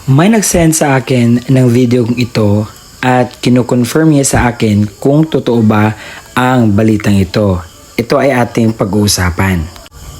May nag-send sa akin ng video ito at kinukonfirm niya sa akin kung totoo ba ang balitang ito. Ito ay ating pag-uusapan.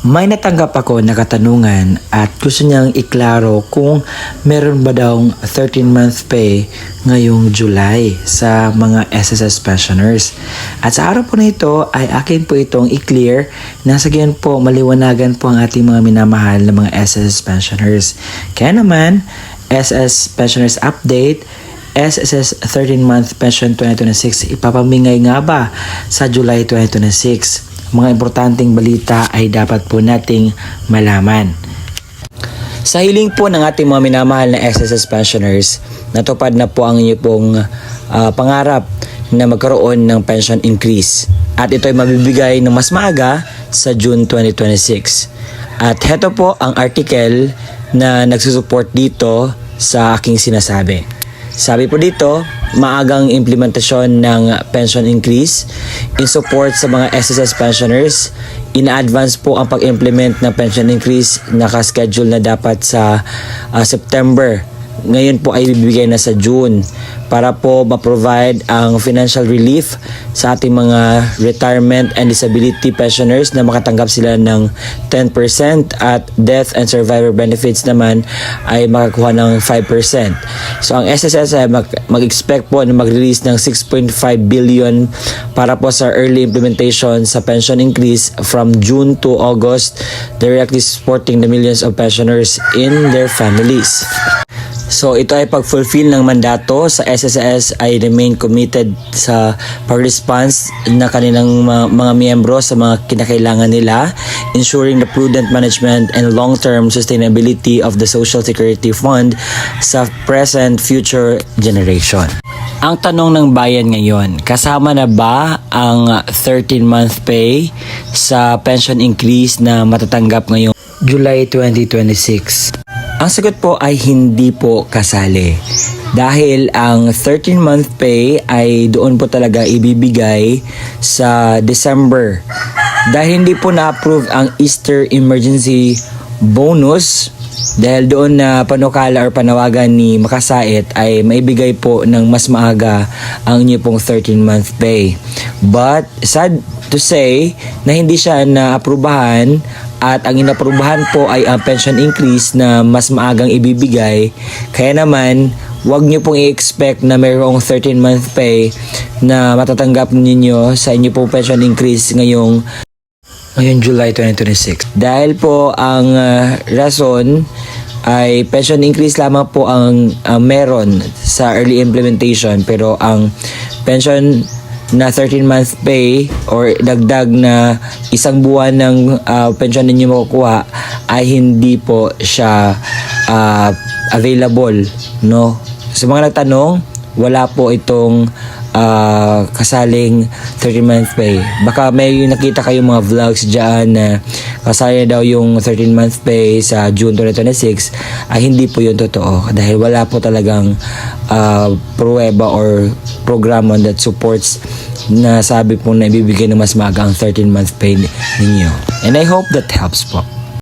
May natanggap ako na katanungan at gusto niyang iklaro kung meron ba daw 13-month pay ngayong July sa mga SSS pensioners. At sa araw po na ito ay akin po itong i-clear na sa gayon po maliwanagan po ang ating mga minamahal na mga SSS pensioners. Kaya naman, SS Pensioners Update, SSS 13-month pension 2026 ipapamigay nga ba sa July 2026? Mga importanteng balita ay dapat po nating malaman. Sa hiling po ng ating mga minamahal na SSS pensioners, natupad na po ang inyo pong pangarap na magkaroon ng pension increase. At ito ay mabibigay ng mas maaga sa June 2026. At heto po ang article na nagsusupport dito sa aking sinasabi. Sabi po dito, maagang implementasyon ng pension increase in support sa mga SSS pensioners. In-advance po ang pag-implement ng pension increase naka-schedule na dapat sa September. Ngayon po ay bibigay na sa June para po ma-provide ang financial relief sa ating mga retirement and disability pensioners na makatanggap sila ng 10% at death and survivor benefits naman ay makakuha ng 5%. So ang SSS ay mag-expect po na mag-release ng 6.5 billion para po sa early implementation sa pension increase from June to August, directly supporting the millions of pensioners in their families. So ito ay pag-fulfill ng mandato sa SSS ay remain committed sa pag-response na kanilang mga miyembro sa mga kinakailangan nila, ensuring the prudent management and long-term sustainability of the Social Security Fund sa present future generation. Ang tanong ng bayan ngayon, kasama na ba ang 13-month pay sa pension increase na matatanggap ngayong July 2026? Ang sagot po ay hindi po kasali. Dahil ang 13-month pay ay doon po talaga ibibigay sa December. Dahil hindi po na-approve ang Easter Emergency Bonus, dahil doon na panukala or panawagan ni Makasait ay maibigay po ng mas maaga ang inyo pong 13-month pay. But sad to say na hindi siya na-aprubahan at ang inaprubahan po ay ang pension increase na mas maagang ibibigay. Kaya naman, huwag nyo pong i-expect na mayroong 13-month pay na matatanggap ninyo sa inyo pong pension increase ngayong July 2026. Dahil po ang rason ay pension increase lamang po ang meron sa early implementation, pero ang pension na 13-month pay or dagdag na isang buwan ng pension ninyo makukuha ay hindi po siya available, no? Sa mga nagtanong, wala po itong kasaling 13-month pay. Baka may nakita kayong mga vlogs dyan na kasali daw yung 13-month pay sa June 2026 ay hindi po yun totoo dahil wala po talagang pruweba or programa that supports na sabi po na ibibigay ng mas maaga ang 13-month pay ninyo. And I hope that helps po.